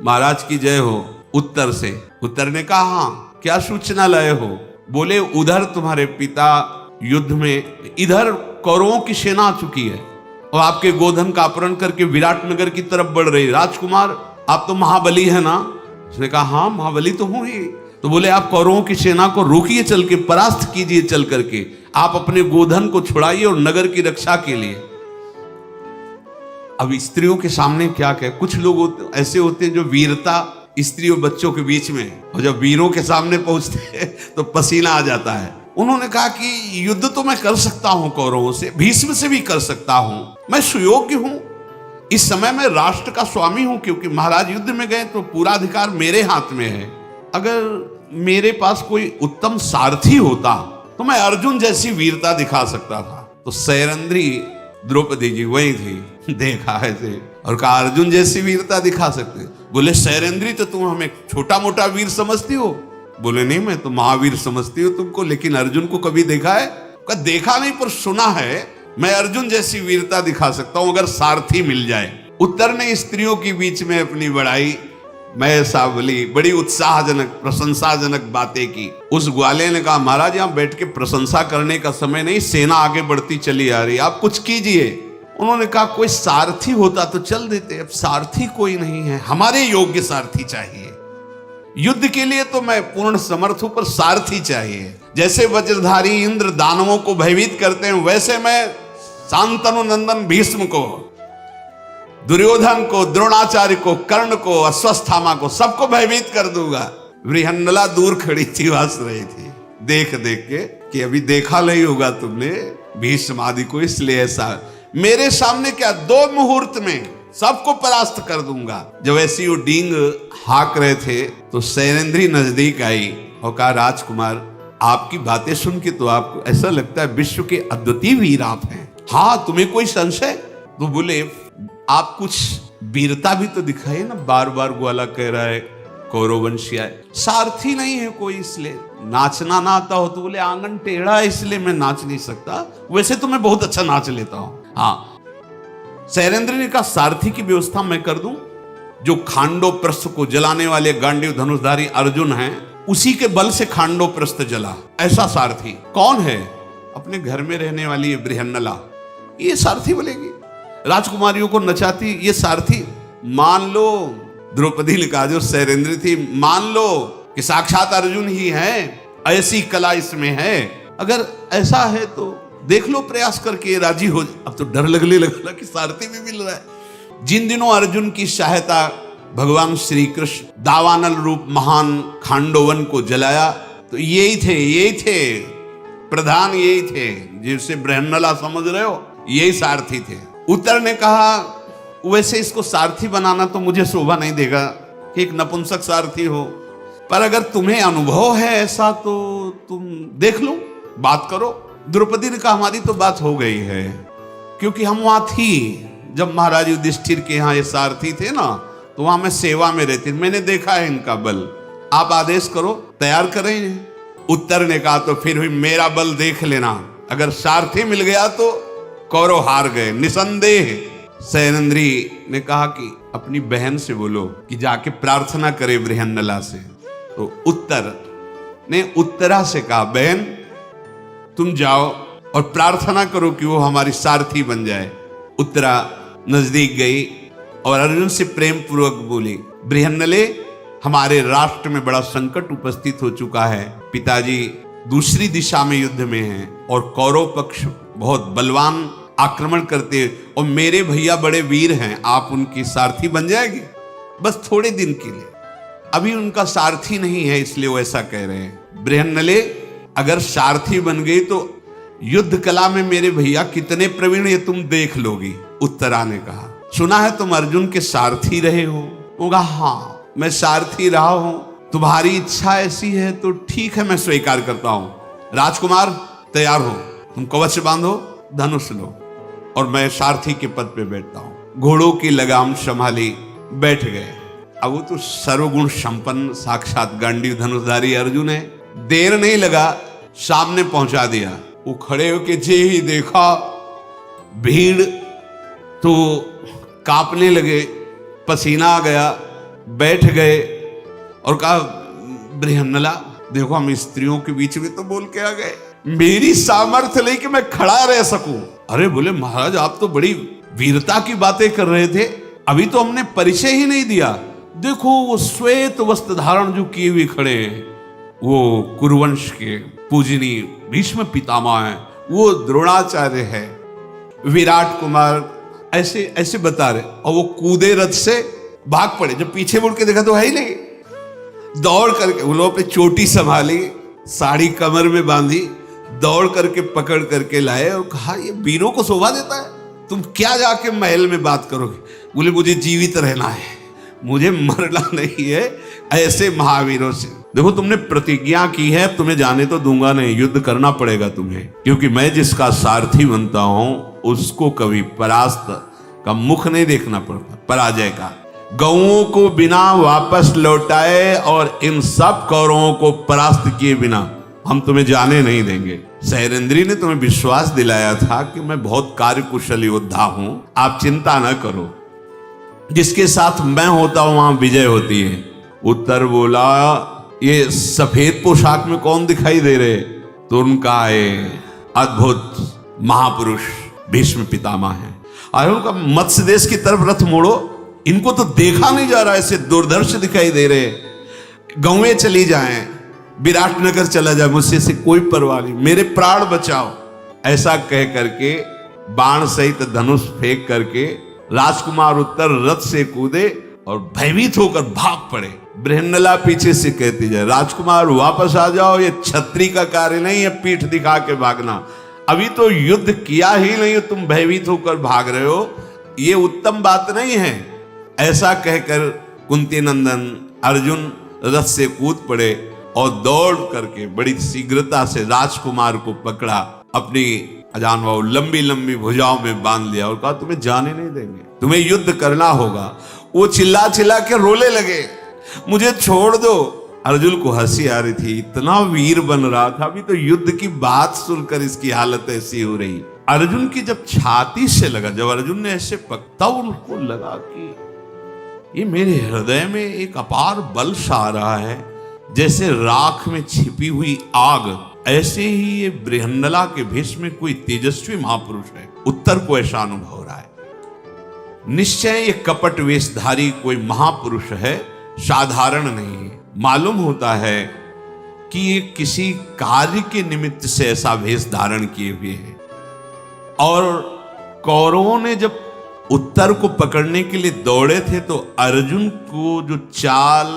महाराज की जय हो। उत्तर से उत्तर ने कहा, हाँ क्या सूचना लाए हो? बोले उधर तुम्हारे पिता युद्ध में, इधर कौरवों की सेना आ चुकी है और आपके गोधन का अपहरण करके विराटनगर की तरफ बढ़ रही। राजकुमार आप तो महाबली है ना? उसने कहा हाँ महाबली तो हूं ही। तो बोले आप कौरवों की सेना को रोकिए, चल के परास्त कीजिए, चल करके आप अपने गोधन को छुड़ाइए और नगर की रक्षा के लिए। अब स्त्रियों के सामने क्या कहे? कुछ लोग ऐसे होते हैं जो वीरता स्त्रियों बच्चों के बीच में, और जब वीरों के सामने पहुंचते हैं तो पसीना आ जाता है। उन्होंने कहा कि युद्ध तो मैं कर सकता हूं कौरवों से, भीष्म से भी कर सकता हूं, मैं सुयोग्य हूं, इस समय मैं राष्ट्र का स्वामी हूं, क्योंकि महाराज युद्ध में गए तो पूरा अधिकार मेरे हाथ में है। अगर मेरे पास कोई उत्तम सारथी होता तो मैं अर्जुन जैसी वीरता दिखा सकता था। तो सैरंध्री द्रौपदी जी वही थी, देखा ऐसे और कहा अर्जुन जैसी वीरता दिखा सकते? बोले सैरंध्री तो तुम हमें छोटा मोटा वीर समझती हो? बोले नहीं मैं तो महावीर समझती हूँ तुमको, लेकिन अर्जुन को कभी देखा है? कहा देखा नहीं पर सुना है, मैं अर्जुन जैसी वीरता दिखा सकता हूं अगर सारथी मिल जाए। उत्तर ने स्त्रियों के बीच में अपनी बड़ाई मैं ऐसा बोली, बड़ी उत्साहजनक प्रशंसाजनक बातें की। उस ग्वाले ने कहा महाराज यहां बैठ के प्रशंसा करने का समय नहीं, सेना आगे बढ़ती चली आ रही, आप कुछ कीजिए। उन्होंने कहा कोई सारथी होता तो चल देते, अब सारथी कोई नहीं है, हमारे योग्य सारथी चाहिए। युद्ध के लिए तो मैं पूर्ण समर्थ हूं पर सारथी चाहिए। जैसे वज्रधारी इंद्र दानवों को भयभीत करते हैं, वैसे मैं शांतनु नंदन भीष्म को, दुर्योधन को, द्रोणाचार्य को, कर्ण को, अश्वत्थामा को, सबको भयभीत कर दूंगा। बृहन्नला दूर खड़ी थी, हंस रही थी देख देख के कि अभी देखा नहीं होगा तुमने भीष्म आदि को, इसलिए ऐसा मेरे सामने क्या 2 मुहूर्त में सबको परास्त कर दूंगा। जब ऐसी वो डींग हाक रहे थे तो सैरंध्री नजदीक आई और कहा राजकुमार आपकी बातें सुन के तो आपको ऐसा लगता है विश्व के अद्वितीय वीर आप हैं। हाँ तुम्हें कोई संशय? तो बोले आप कुछ वीरता भी तो दिखाइए ना, बार बार ग्वाला कह रहा है कौरववंशीय है, सारथी नहीं है कोई इसलिए। नाचना ना आता हो तो बोले आंगन टेढ़ा है इसलिए मैं नाच नहीं सकता, वैसे तो मैं बहुत अच्छा नाच लेता हूं। हाँ सैरंध्री ने कहा सारथी की व्यवस्था मैं कर दूं, जो खांडो प्रस्थ को जलाने वाले गांडीव धनुषधारी अर्जुन हैं उसी के बल से खांडो प्रस्थ जला, ऐसा सारथी। कौन है? अपने घर में रहने वाली बृहन्नला, ये सारथी बोलेगी। राजकुमारियों को नचाती ये सारथी। मान लो द्रौपदी ने कहा जो सैरंध्री थी, मान लो कि साक्षात अर्जुन ही है, ऐसी कला इसमें है, अगर ऐसा है तो देख लो प्रयास करके राजी हो। अब तो डर लगने लगा कि सारथी भी मिल रहा है। जिन दिनों अर्जुन की सहायता भगवान श्री कृष्ण दावानल रूप महान खांडोवन को जलाया तो यही थे प्रधान, यही थे जिसे बृहन्नला समझ रहे हो, यही सारथी थे। उत्तर ने कहा वैसे इसको सारथी बनाना तो मुझे शोभा नहीं देगा कि एक नपुंसक सारथी हो, पर अगर तुम्हें अनुभव है ऐसा तो तुम देख लो, बात करो। द्रौपदी ने कहा हमारी तो बात हो गई है, क्योंकि हम वहां थी जब महाराज युधिष्ठिर के यहाँ ये सारथी थे ना, तो वहां मैं सेवा में रहती, मैंने देखा है इनका बल, आप आदेश करो तैयार करें। उत्तर ने कहा तो फिर भी मेरा बल देख लेना, अगर सारथी मिल गया तो कौरव हार गए निसंदेह। सैरंध्री ने कहा कि अपनी बहन से बोलो कि जाके प्रार्थना करे बृहन्नला से। तो उत्तर ने उत्तरा से कहा बहन तुम जाओ और प्रार्थना करो कि वो हमारी सारथी बन जाए। उत्तरा नजदीक गई और अर्जुन से प्रेम पूर्वक बोली बृहन्नले हमारे राष्ट्र में बड़ा संकट उपस्थित हो चुका है, पिताजी दूसरी दिशा में युद्ध में हैं और कौरव पक्ष बहुत बलवान आक्रमण करते और मेरे भैया बड़े वीर हैं, आप उनकी सारथी बन जाएगी बस थोड़े दिन के लिए। अभी उनका सारथी नहीं है इसलिए वो ऐसा कह रहे हैं। बृहन्नले अगर सारथी बन गई तो युद्ध कला में मेरे भैया कितने प्रवीण ये तुम देख लोगी। उत्तरा ने कहा सुना है तुम अर्जुन के सारथी रहे हो? होगा हाँ मैं सारथी रहा हूं, तुम्हारी इच्छा ऐसी है तो ठीक है मैं स्वीकार करता हूं। राजकुमार तैयार हो, तुम कवच बांधो, धनुष लो और मैं सारथी के पद पे बैठता हूं। घोड़ों की लगाम संभाली, बैठ गए। अब वो तो सर्वगुण संपन्न साक्षात गांडीव धनुषधारी अर्जुन है, देर नहीं लगा सामने पहुंचा दिया। वो खड़े होके जे ही देखा भीड़ तो कांपने लगे, पसीना आ गया, बैठ गए और कहा, बृहन्नला देखो हम स्त्रियों के बीच में तो बोल के आ गए, मेरी सामर्थ्य नहीं कि मैं खड़ा रह सकूं। अरे बोले महाराज आप तो बड़ी वीरता की बातें कर रहे थे, अभी तो हमने परिचय ही नहीं दिया। देखो वो श्वेत वस्त्र धारण जो किए हुए खड़े हैं वो कुरुवंश के पूजनीय भीष्म पितामह हैं, वो द्रोणाचार्य है, विराट कुमार, ऐसे ऐसे बता रहे। और वो कूदे रथ से भाग पड़े, जब पीछे मुड़ के देखा तो है ही नहीं, दौड़ करके उन्होंने पे चोटी संभाली, साड़ी कमर में बांधी, दौड़ करके पकड़ करके लाए और कहा ये वीरों को शोभा देता है, तुम क्या जाके महल में बात करोगे। बोले मुझे जीवित रहना है, मुझे मरना नहीं है ऐसे महावीरों से। देखो तुमने प्रतिज्ञा की है, तुम्हें जाने तो दूंगा नहीं, युद्ध करना पड़ेगा तुम्हें, क्योंकि मैं जिसका सारथी बनता हूं उसको कभी परास्त का मुख नहीं देखना पड़ता, पराजय का। गौओं को बिना वापस लौटाए और इन सब कौरवों को परास्त किए बिना हम तुम्हें जाने नहीं देंगे। सहरेंद्री ने तुम्हें विश्वास दिलाया था कि मैं बहुत कार्यकुशल योद्धा हूं, आप चिंता न करो, जिसके साथ मैं होता हूं वहां विजय होती है। उत्तर बोला ये सफेद पोशाक में कौन दिखाई दे रहे? तो उनका अद्भुत महापुरुष भीष्म पितामह है। और उनका मत्स्य देश की तरफ रथ मोड़ो, इनको तो देखा नहीं जा रहा, ऐसे दुर्धर्ष दिखाई दे रहे। गौएं चली जाएं, विराटनगर चला जाए, मुझसे से कोई परवाह नहीं, मेरे प्राण बचाओ। ऐसा कह करके बाण सहित धनुष फेंक करके राजकुमार उत्तर रथ से कूदे और भयभीत होकर भाग पड़े। बृहन्नला पीछे से कहती जाए, राजकुमार वापस आ जाओ, ये छत्री का कार्य नहीं है पीठ दिखा के भागना, अभी तो युद्ध किया ही नहीं, तुम भयभीत होकर भाग रहे हो, ये उत्तम बात नहीं है। ऐसा कहकर कुंती नंदन अर्जुन रथ से कूद पड़े और दौड़ करके बड़ी शीघ्रता से राजकुमार को पकड़ा, अपनी अजानबाहु लंबी लंबी भुजाओं में बांध लिया और कहा तुम्हें जाने नहीं देंगे, तुम्हें युद्ध करना होगा। वो चिल्ला चिल्ला के रोने लगे, मुझे छोड़ दो। अर्जुन को हंसी आ रही थी, इतना वीर बन रहा था, अभी तो युद्ध की बात सुनकर इसकी हालत ऐसी हो रही। अर्जुन की जब छाती से लगा, जब अर्जुन ने ऐसे पकता, उनको लगा कि ये मेरे हृदय में एक अपार बल सा आ रहा है, जैसे राख में छिपी हुई आग, ऐसे ही ये बृहन्नला के भेष में कोई तेजस्वी महापुरुष है। उत्तर को ऐसा अनुभव हो रहा है, निश्चय ये कपट वेशधारी कोई महापुरुष है, साधारण नहीं है। मालूम होता है कि ये किसी कार्य के निमित्त से ऐसा वेश धारण किए हुए है। और कौरवों ने जब उत्तर को पकड़ने के लिए दौड़े थे तो अर्जुन को जो चाल,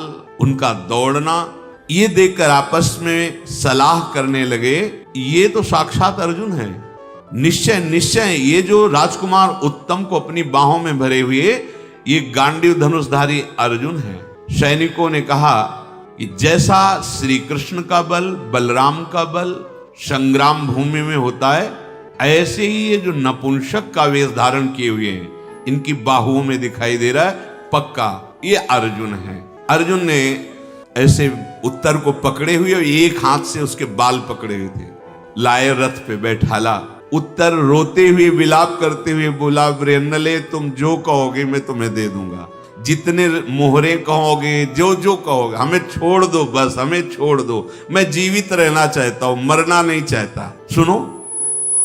उनका दौड़ना, ये देखकर आपस में सलाह करने लगे, ये तो साक्षात अर्जुन है। निश्चय निश्चय ये जो राजकुमार उत्तम को अपनी बाहों में भरे हुए ये गांडीव धनुषधारी अर्जुन है। सैनिकों ने कहा कि जैसा श्री कृष्ण का बल, बलराम का बल संग्राम भूमि में होता है, ऐसे ही ये जो नपुंसक का वेश धारण किए हुए हैं, इनकी बाहुओं में दिखाई दे रहा है, पक्का ये अर्जुन है। अर्जुन ने ऐसे उत्तर को पकड़े हुए और एक हाथ से उसके बाल पकड़े हुए थे, लाए रथ पे बैठाला। उत्तर रोते हुए विलाप करते हुए बोला, बृहन्नले तुम जो कहोगे मैं तुम्हें दे दूंगा, जितने मोहरे कहोगे, जो जो कहोगे, हमें छोड़ दो, बस हमें छोड़ दो, मैं जीवित रहना चाहता हूं, मरना नहीं चाहता। सुनो,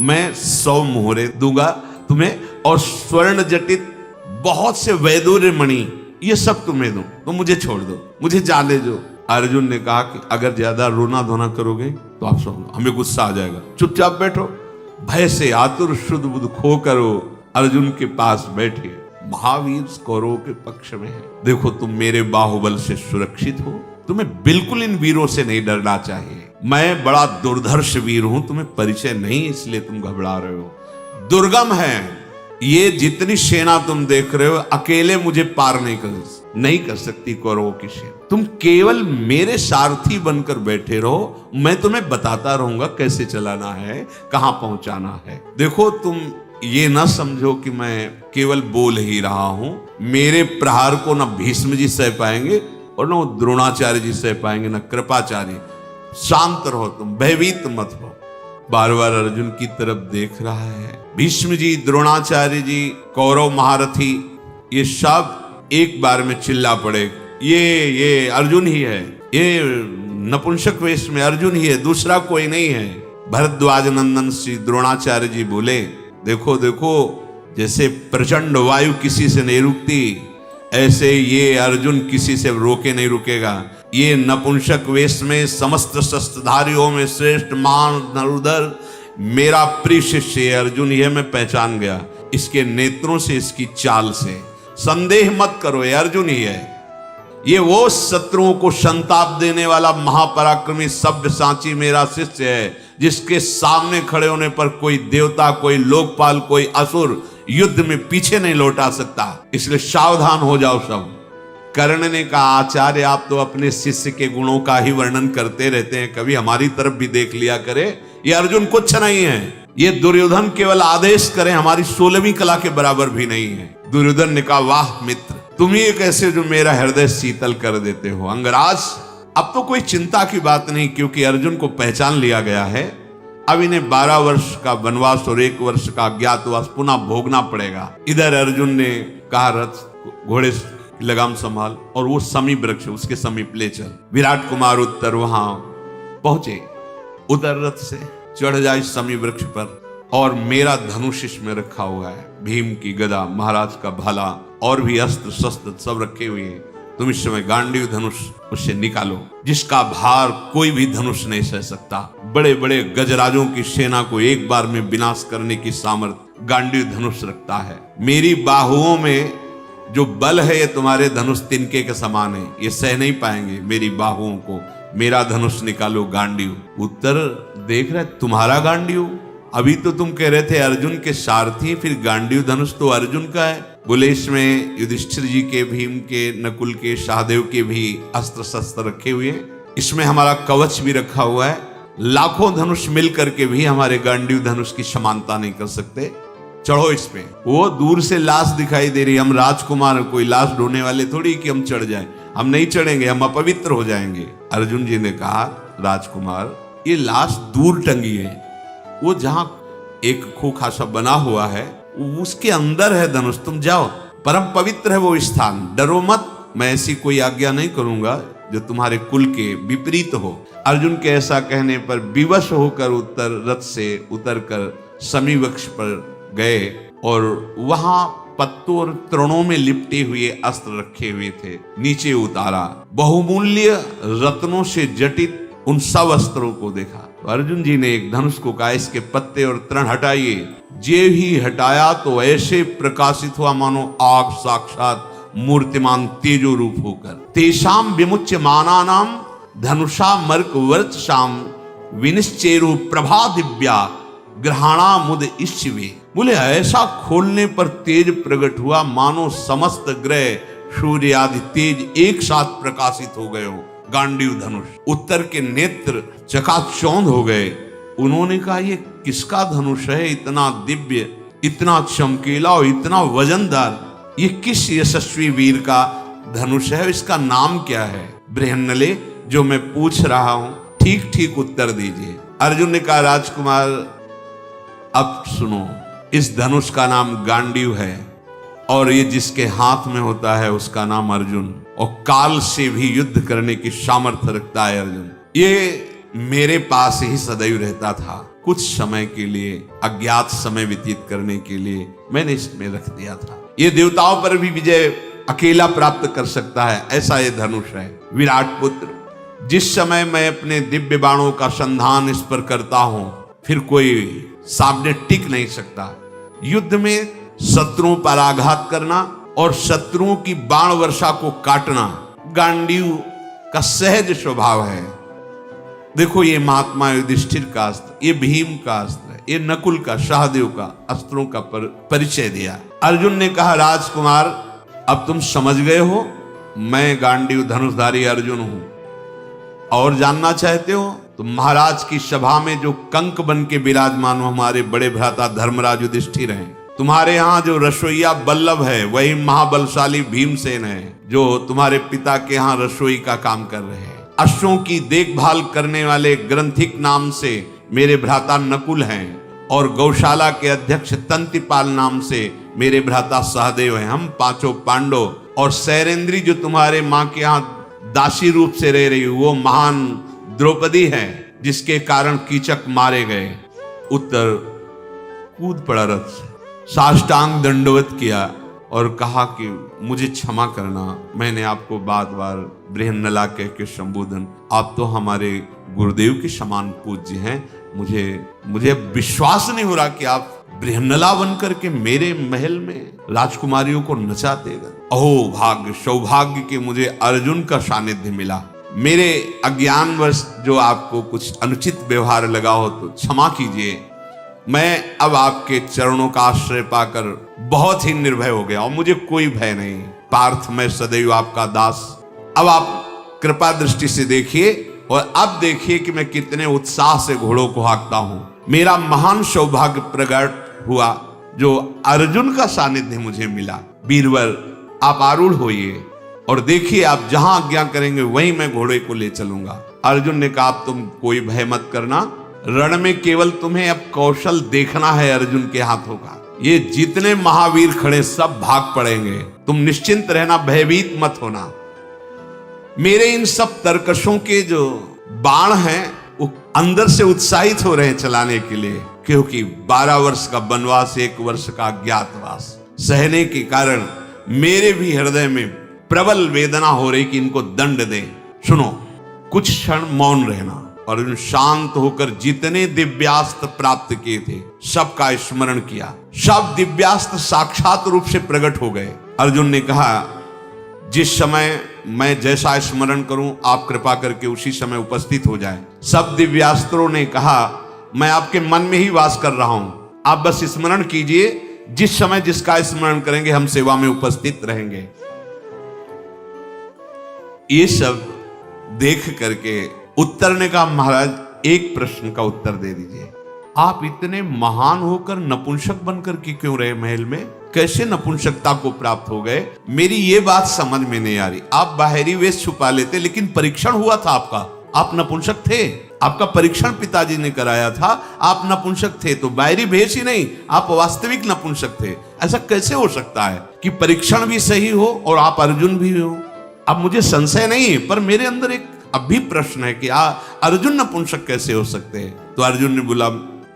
मैं 100 मोहरे दूंगा तुम्हें और स्वर्ण जटित बहुत से वैदूर्य मणि, ये सब तुम्हें दूं, तो मुझे छोड़ दो, मुझे जाने दो। अर्जुन ने कहा कि अगर ज्यादा रोना धोना करोगे तो आप सुनो, हमें गुस्सा आ जाएगा, चुपचाप बैठो। भय से आतुर शुद्ध बुद्ध खो करो अर्जुन के पास बैठे। महावीर कौरवों के पक्ष में है, देखो तुम मेरे बाहुबल से सुरक्षित हो, तुम्हें बिल्कुल इन वीरों से नहीं डरना चाहिए। मैं बड़ा दुर्धर्ष वीर हूं, तुम्हें परिचय नहीं इसलिए तुम घबरा रहे हो। दुर्गम है ये, जितनी सेना तुम देख रहे हो अकेले मुझे पार नहीं कर सकती कौरवों की सेना। तुम केवल मेरे सारथी बनकर बैठे रहो, मैं तुम्हें बताता रहूंगा कैसे चलाना है, कहां पहुंचाना है। देखो तुम ये ना समझो कि मैं केवल बोल ही रहा हूं, मेरे प्रहार को न भीष्म जी सह पाएंगे और न द्रोणाचार्य जी सह पाएंगे, न कृपाचार्य। शांत रहो, तुम भयभीत मत हो। बार बार अर्जुन की तरफ देख रहा है। भीष्म जी, द्रोणाचार्य जी, कौरव महारथी, ये सब एक बार में चिल्ला पड़े, ये अर्जुन ही है, ये नपुंसक वेश में अर्जुन ही है, दूसरा कोई नहीं है। भरद्वाज नंदन श्री द्रोणाचार्य जी बोले, देखो देखो, जैसे प्रचंड वायु किसी से नहीं रुकती, ऐसे ये अर्जुन किसी से रोके नहीं रुकेगा। ये नपुंसक वेश में समस्त शस्त्रधारियों में श्रेष्ठ महान नरुदर मेरा प्रिय शिष्य अर्जुन, यह मैं पहचान गया इसके नेत्रों से, इसकी चाल से। संदेह मत करो, ये अर्जुन ही है। ये वो शत्रुओं को संताप देने वाला महापराक्रमी सब्यसाची मेरा शिष्य है, जिसके सामने खड़े होने पर कोई देवता, कोई लोकपाल, कोई असुर युद्ध में पीछे नहीं लौटा सकता। इसलिए सावधान हो जाओ सब। कर्ण ने कहा, आचार्य आप तो अपने शिष्य के गुणों का ही वर्णन करते रहते हैं, कभी हमारी तरफ भी देख लिया करे। ये अर्जुन कुछ नहीं है, ये दुर्योधन केवल आदेश करें, हमारी 16वीं कला के बराबर भी नहीं है। दुर्योधन ने कहा, वाह मित्र, तुम ही एक ऐसे जो मेरा हृदय शीतल कर देते हो। अंगराज, अब तो कोई चिंता की बात नहीं, क्योंकि अर्जुन को पहचान लिया गया है। अब इन्हें 12 वर्ष का वनवास और 1 वर्ष का अज्ञातवास पुनः भोगना पड़ेगा। इधर अर्जुन ने कहा, रथ घोड़े लगाम संभाल और वो समी वृक्ष उसके समीप ले चल। विराट कुमार उत्तर वहां पहुंचे, उतर रथ से, चढ़ जाए समी वृक्ष पर, और मेरा धनुष इसमें रखा हुआ है, भीम की गदा, महाराज का भाला और भी अस्त्र शस्त्र सब रखे हुए हैं। तुम इस समय गांडीव धनुष उससे निकालो, जिसका भार कोई भी धनुष नहीं सह सकता। बड़े बड़े गजराजों की सेना को एक बार में विनाश करने की सामर्थ्य गांडीव धनुष रखता है। मेरी बाहुओं में जो बल है, ये तुम्हारे धनुष तिनके के समान है, ये सह नहीं पाएंगे मेरी बाहुओं को। मेरा धनुष निकालो गांडीव। उत्तर देख रहे, तुम्हारा गांडीव? अभी तो तुम कह रहे थे अर्जुन के सारथी, फिर गांडीव धनुष तो अर्जुन का है। बोले, इसमें युधिष्ठिर जी के, भीम के, नकुल के, सहदेव के भी अस्त्र शस्त्र रखे हुए हैं। इसमें हमारा कवच भी रखा हुआ है। लाखों धनुष मिल करके भी हमारे गांडीव धनुष की समानता नहीं कर सकते। चढ़ो इस पे। वो दूर से लाश दिखाई दे रही, हम राजकुमार, कोई लाश ढोने वाले थोड़ी कि हम चढ़ जाएं। हम नहीं चढ़ेंगे, हम अपवित्र हो जाएंगे। अर्जुन जी ने कहा, राजकुमार, ये लाश दूर टंगी है, वो जहां एक खोखा सा बना हुआ है उसके अंदर है धनुष, तुम जाओ, परम पवित्र है वो स्थान, डरो मत। मैं ऐसी कोई आज्ञा नहीं करूंगा जो तुम्हारे कुल के विपरीत हो। अर्जुन के ऐसा कहने पर विवश होकर उत्तर रथ से उतरकर समी वृक्ष पर गए और वहां पत्तों और तृणों में लिपटे हुए अस्त्र रखे हुए थे, नीचे उतारा। बहुमूल्य रत्नों से जटित उन सब अस्त्रों को देखा। तो अर्जुन जी ने एक धनुष को कहा, इसके पत्ते और तृण हटाइए। जे ही हटाया तो ऐसे प्रकाशित हुआ मानो आग साक्षात मूर्तिमान तेजो रूप होकर। तेषाम विमुच्य मानानाम धनुषा मर्क वर्चसाम विनिश्चेरु प्रभा दिव्या ग्रहाणा मुद इष्वे। बोले, ऐसा खोलने पर तेज प्रकट हुआ मानो समस्त ग्रह, सूर्य आदि तेज एक साथ प्रकाशित हो गए हो। गांडीव धनुष। उत्तर के नेत्र चकाचौंध हो गए। उन्होंने कहा, ये किसका धनुष है, इतना दिव्य, इतना चमकीला और इतना वजनदार? ये किस यशस्वी वीर का धनुष है, इसका नाम क्या है? बृहन्नले, जो मैं पूछ रहा हूं ठीक ठीक उत्तर दीजिए। अर्जुन ने कहा, राजकुमार अब सुनो, इस धनुष का नाम गांडीव है और ये जिसके हाथ में होता है उसका नाम अर्जुन, और काल से भी युद्ध करने की सामर्थ्य रखता है अर्जुन। ये मेरे पास ही सदैव रहता था, कुछ समय के लिए, अज्ञात समय व्यतीत करने के लिए मैंने इसमें रख दिया था। ये देवताओं पर भी विजय अकेला प्राप्त कर सकता है, ऐसा ये धनुष है। विराट पुत्र, जिस समय मैं अपने दिव्य बाणों का संधान इस पर करता हूं, फिर कोई सामने टिक नहीं सकता। युद्ध में शत्रुओं पर आघात करना और शत्रुओं की बाण वर्षा को काटना गांडीव का सहज स्वभाव है। देखो, ये महात्मा युधिष्ठिर का अस्त्र, ये भीम का अस्त्र है, ये नकुल का, सहदेव का अस्त्रों का परिचय दिया। अर्जुन ने कहा, राजकुमार अब तुम समझ गए हो, मैं गांडीव धनुषधारी अर्जुन हूं। और जानना चाहते हो तो महाराज की सभा में जो कंक बन के विराजमान हो हमारे बड़े भ्राता धर्मराज युधिष्ठिर हैं। तुम्हारे यहाँ जो रसोईया बल्लभ है वही महाबलशाली भीमसेन है, जो तुम्हारे पिता के यहाँ रसोई का काम कर रहे हैं। अश्वों की देखभाल करने वाले ग्रंथिक नाम से मेरे भ्राता नकुल हैं और गौशाला के अध्यक्ष तंतिपाल नाम से मेरे भ्राता सहदेव हैं। हम पांचों पांडव और सैरेंद्री जो तुम्हारे माँ के यहाँ दासी रूप से रह रही, वो महान द्रौपदी है जिसके कारण कीचक मारे गए। उत्तर कूद पड़ा रथ से, साष्टांग दंडवत किया और कहा कि मुझे क्षमा करना, मैंने आपको बार बार बृहन्नला कह के संबोधन, आप तो हमारे गुरुदेव के समान पूज्य हैं, मुझे विश्वास नहीं हो रहा कि आप बृहन्नला बन करके मेरे महल में राजकुमारियों को नचाते गए। अहो भाग्य, सौभाग्य कि मुझे अर्जुन का सानिध्य मिला। मेरे अज्ञानवश जो आपको कुछ अनुचित व्यवहार लगा हो तो क्षमा कीजिए। मैं अब आपके चरणों का आश्रय पाकर बहुत ही निर्भय हो गया और मुझे कोई भय नहीं। पार्थ, मैं सदैव आपका दास। अब आप कृपा दृष्टि से देखिए और अब देखिए कि मैं कितने उत्साह से घोड़ों को हाँकता हूं। मेरा महान सौभाग्य प्रकट हुआ जो अर्जुन का सानिध्य मुझे मिला। वीरवर, आप आरूढ़ होइए और देखिए, आप जहां आज्ञा करेंगे वहीं मैं घोड़े को ले चलूंगा। अर्जुन ने कहा, आप तुम कोई भय मत करना, रण में केवल तुम्हें अब कौशल देखना है अर्जुन के हाथों का। ये जितने महावीर खड़े सब भाग पड़ेंगे, तुम निश्चिंत रहना, भयभीत मत होना। मेरे इन सब तरकशों के जो बाण हैं वो अंदर से उत्साहित हो रहे हैं चलाने के लिए, क्योंकि 12 वर्ष का वनवास, 1 वर्ष का अज्ञातवास सहने के कारण मेरे भी हृदय में प्रबल वेदना हो रही कि इनको दंड दें। सुनो, कुछ क्षण मौन रहना। अर्जुन शांत होकर जितने दिव्यास्त्र प्राप्त किए थे सबका स्मरण किया। सब दिव्यास्त्र साक्षात रूप से प्रकट हो गए। अर्जुन ने कहा, जिस समय मैं जैसा स्मरण करूं आप कृपा करके उसी समय उपस्थित हो जाए। सब दिव्यास्त्रों ने कहा, मैं आपके मन में ही वास कर रहा हूं, आप बस स्मरण कीजिए, जिस समय जिसका स्मरण करेंगे हम सेवा में उपस्थित रहेंगे। ये सब देख करके उत्तर ने कहा, महाराज एक प्रश्न का उत्तर दे दीजिए, आप इतने महान होकर नपुंसक बनकर के क्यों रहे महल में? कैसे नपुंसकता को प्राप्त हो गए? मेरी ये बात समझ में नहीं आ रही। आप बाहरी वेश छुपा लेते, लेकिन परीक्षण हुआ था आपका, आप नपुंसक थे, आपका परीक्षण पिताजी ने कराया था, आप नपुंसक थे, तो बाहरी भेष ही नहीं, आप वास्तविक नपुंसक थे। ऐसा कैसे हो सकता है कि परीक्षण भी सही हो और आप अर्जुन भी हो? अब मुझे संशय नहीं है, पर मेरे अंदर एक अब भी प्रश्न है कि अर्जुन नपुंसक कैसे हो सकते हैं? तो अर्जुन ने बोला,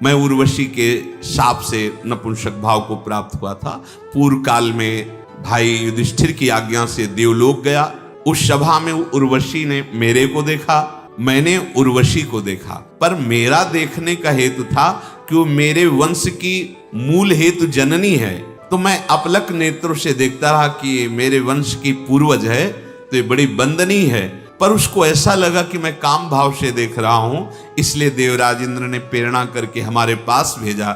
मैं उर्वशी के शाप से नपुंसक भाव को प्राप्त हुआ था। पूर्व काल में भाई युधिष्ठिर की आज्ञा से देवलोक गया। उस सभा में उर्वशी ने मेरे को देखा, मैंने उर्वशी को देखा, पर मेरा देखने का हेतु था कि वो मेरे वंश की मूल हेतु जननी है। तो मैं अपलक नेत्रों से देखता रहा कि ये मेरे वंश की पूर्वज है, तो ये बड़ी बंदनी है। पर उसको ऐसा लगा कि मैं काम भाव से देख रहा हूं, इसलिए देवराज इंद्र ने प्रेरणा करके हमारे पास भेजा।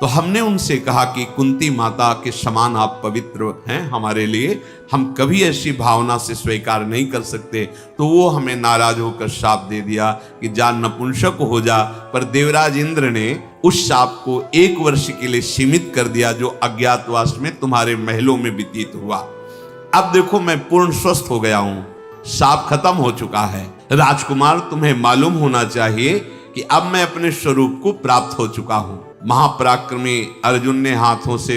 तो हमने उनसे कहा कि कुंती माता के समान आप पवित्र हैं हमारे लिए, हम कभी ऐसी भावना से स्वीकार नहीं कर सकते। तो वो हमें नाराज होकर शाप दे दिया कि जा नपुंसक हो जा। पर देवराज इंद्र ने उस शाप को 1 वर्ष के लिए सीमित कर दिया, जो अज्ञातवास में तुम्हारे महलों में व्यतीत हुआ। अब देखो, मैं पूर्ण स्वस्थ हो गया हूं, शाप खत्म हो चुका है। राजकुमार, तुम्हें मालूम होना चाहिए कि अब मैं अपने स्वरूप को प्राप्त हो चुका हूं। महापराक्रमी अर्जुन ने हाथों से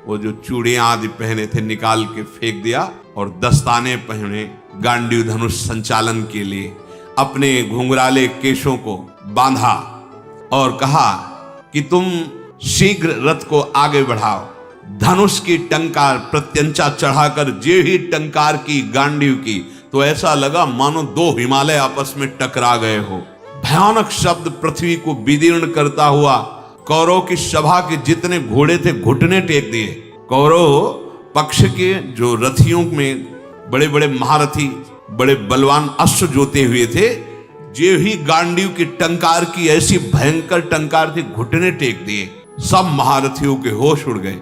वो जो चूड़ियां आदि पहने थे निकाल के फेंक दिया और दस्ताने पहने गांडीव धनुष संचालन के लिए अपने घुंघराले केशों को बांधा और कहा कि तुम शीघ्र रथ को आगे बढ़ाओ। धनुष की टंकार प्रत्यंचा चढ़ाकर जे ही टंकार की गांडीव की, तो ऐसा लगा मानो 2 हिमालय आपस में टकरा गए हो। भयानक शब्द पृथ्वी को विदीर्ण करता हुआ कौरव की सभा के जितने घोड़े थे घुटने टेक दिए। कौरव पक्ष के जो रथियों में बड़े बड़े महारथी, बड़े बलवान अश्व जोते हुए थे, जे ही गांडीव की टंकार की ऐसी भयंकर टंकार थी, घुटने टेक दिए। सब महारथियों के होश उड़ गए।